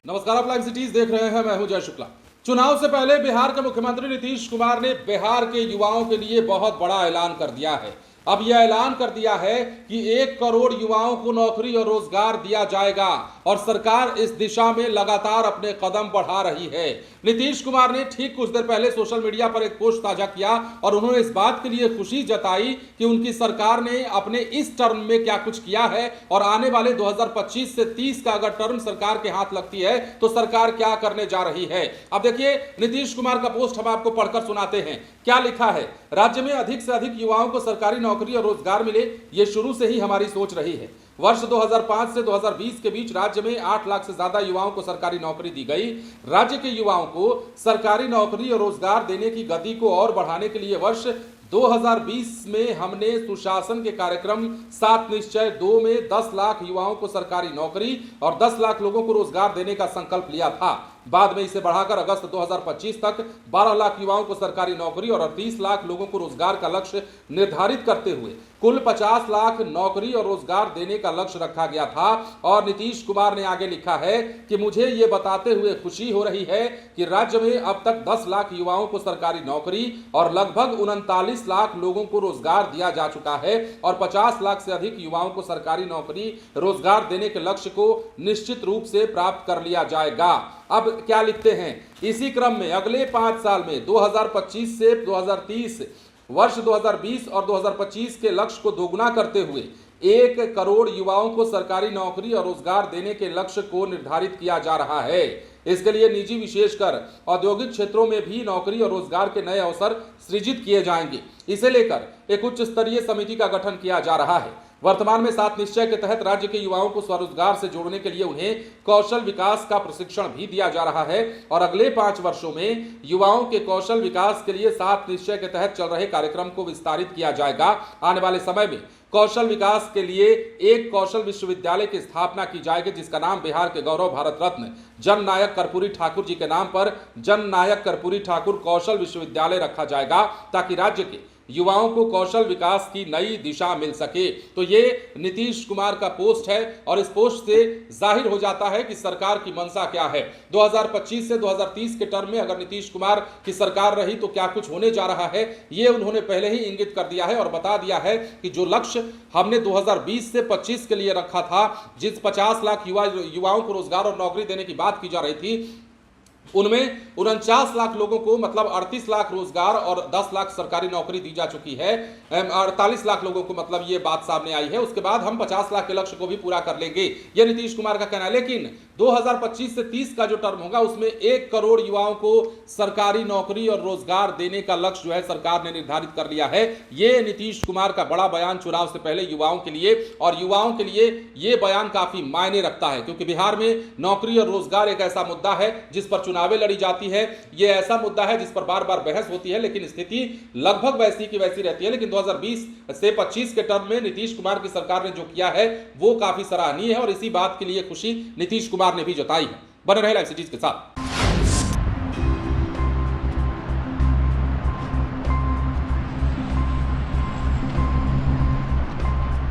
नमस्कार, आप live cities देख रहे हैं। मैं हूं जय शुक्ला। चुनाव से पहले बिहार के मुख्यमंत्री नीतीश कुमार ने बिहार के युवाओं के लिए बहुत बड़ा ऐलान कर दिया है। अब यह ऐलान कर दिया है कि 1 करोड़ युवाओं को नौकरी और रोजगार दिया जाएगा और सरकार इस दिशा में लगातार अपने कदम बढ़ा रही है। नीतीश कुमार ने ठीक कुछ देर पहले सोशल मीडिया पर एक पोस्ट साझा किया और उन्होंने इस बात के लिए खुशी जताई कि उनकी सरकार ने अपने इस टर्म में क्या कुछ किया है और आने वाले 2025 से 30 का अगर टर्म सरकार के हाथ लगती है तो सरकार क्या करने जा रही है। अब देखिए, नीतीश कुमार का पोस्ट हम आपको पढ़कर सुनाते हैं। क्या लिखा है? राज्य में अधिक से अधिक युवाओं को सरकारी नौकरी और रोजगार मिले, ये शुरू से ही हमारी सोच रही है। वर्ष 2005 से 2020 के बीच राज्य में 8 लाख से ज्यादा युवाओं को सरकारी नौकरी दी गई। राज्य के युवाओं को सरकारी नौकरी और रोजगार देने की गति को और बढ़ाने के लिए वर्ष 2020 में हमने सुशासन के कार्यक्रम 7 निश्चय 2 में 10 लाख युवाओं को सरकारी नौकरी और 10 लाख लोगों को रोजगार देने का संकल्प लिया था। बाद में इसे बढ़ाकर अगस्त 2025 तक 12 लाख युवाओं को सरकारी नौकरी और 38 लाख लोगों को रोजगार का लक्ष्य निर्धारित करते हुए कुल 50 लाख नौकरी और रोजगार देने का लक्ष्य रखा गया था। और नीतीश कुमार ने आगे लिखा है कि मुझे ये बताते हुए खुशी हो रही है कि राज्य में अब तक 10 लाख युवाओं को सरकारी नौकरी और लगभग 39 लाख लोगों को रोजगार दिया जा चुका है और 50 लाख से अधिक युवाओं को सरकारी नौकरी रोजगार देने के लक्ष्य को निश्चित रूप से प्राप्त कर लिया जाएगा। अब क्या लिखते हैं? इसी क्रम में अगले 5 साल में 2025 से 2030 वर्ष 2020 और 2025 के लक्ष्य को दोगुना करते हुए 1 करोड़ युवाओं को सरकारी नौकरी और रोजगार देने के लक्ष्य को निर्धारित किया जा रहा है। इसके लिए निजी विशेषकर औद्योगिक क्षेत्रों में भी नौकरी और रोजगार के नए अवसर सृजित किए जाएंगे। इसे लेकर एक उच्च स्तरीय समिति का गठन किया जा रहा है। वर्तमान में 7 निश्चय के तहत राज्य के युवाओं को स्वरोजगार से जोड़ने के लिए उन्हें कौशल विकास का प्रशिक्षण भी दिया जा रहा है और अगले 5 वर्षों में युवाओं के कौशल विकास के लिए 7 निश्चय के तहत चल रहे कार्यक्रम को विस्तारित किया जाएगा। आने वाले समय में कौशल विकास के लिए एक कौशल विश्वविद्यालय की स्थापना की जाएगी, जिसका नाम बिहार के गौरव भारत रत्न जननायक कर्पूरी ठाकुर जी के नाम पर जननायक कर्पूरी ठाकुर कौशल विश्वविद्यालय रखा जाएगा, ताकि राज्य के युवाओं को कौशल विकास की नई दिशा मिल सके। तो ये नीतीश कुमार का पोस्ट है और इस पोस्ट से जाहिर हो जाता है कि सरकार की मंशा क्या है। 2025 से 2030 के टर्म में अगर नीतीश कुमार की सरकार रही तो क्या कुछ होने जा रहा है, ये उन्होंने पहले ही इंगित कर दिया है और बता दिया है कि जो लक्ष्य हमने 2020 से 25 के लिए रखा था, जिस 50 लाख युवाओं को रोजगार और नौकरी देने की बात की जा रही थी, उनमें 49 लाख लोगों को मतलब 38 लाख रोजगार और 10 लाख सरकारी नौकरी दी जा चुकी है। 48 लाख लोगों को मतलब ये बात सामने आई है। उसके बाद हम 50 लाख के लक्ष्य को भी पूरा कर लेंगे, ये नीतीश कुमार का कहना है। लेकिन 2025 से 30 का जो टर्म होगा उसमें 1 करोड़ युवाओं को सरकारी नौकरी और रोजगार देने का लक्ष्य जो है सरकार ने निर्धारित कर लिया है। ये नीतीश कुमार का बड़ा बयान चुनाव से पहले युवाओं के लिए, और युवाओं के लिए ये बयान काफी मायने रखता है, क्योंकि बिहार में नौकरी और रोजगार एक ऐसा मुद्दा है जिस पर चुनावें लड़ी जाती है। ये ऐसा मुद्दा है जिस पर बार बार बहस होती है, लेकिन स्थिति लगभग वैसी की वैसी रहती है। लेकिन 2020 से 25 के टर्म में नीतीश कुमार की सरकार ने जो किया है वो काफी सराहनीय है और इसी बात के लिए खुशी नीतीश कुमार ने भी जताई है। बने रहे लाइव सिटीज के साथ।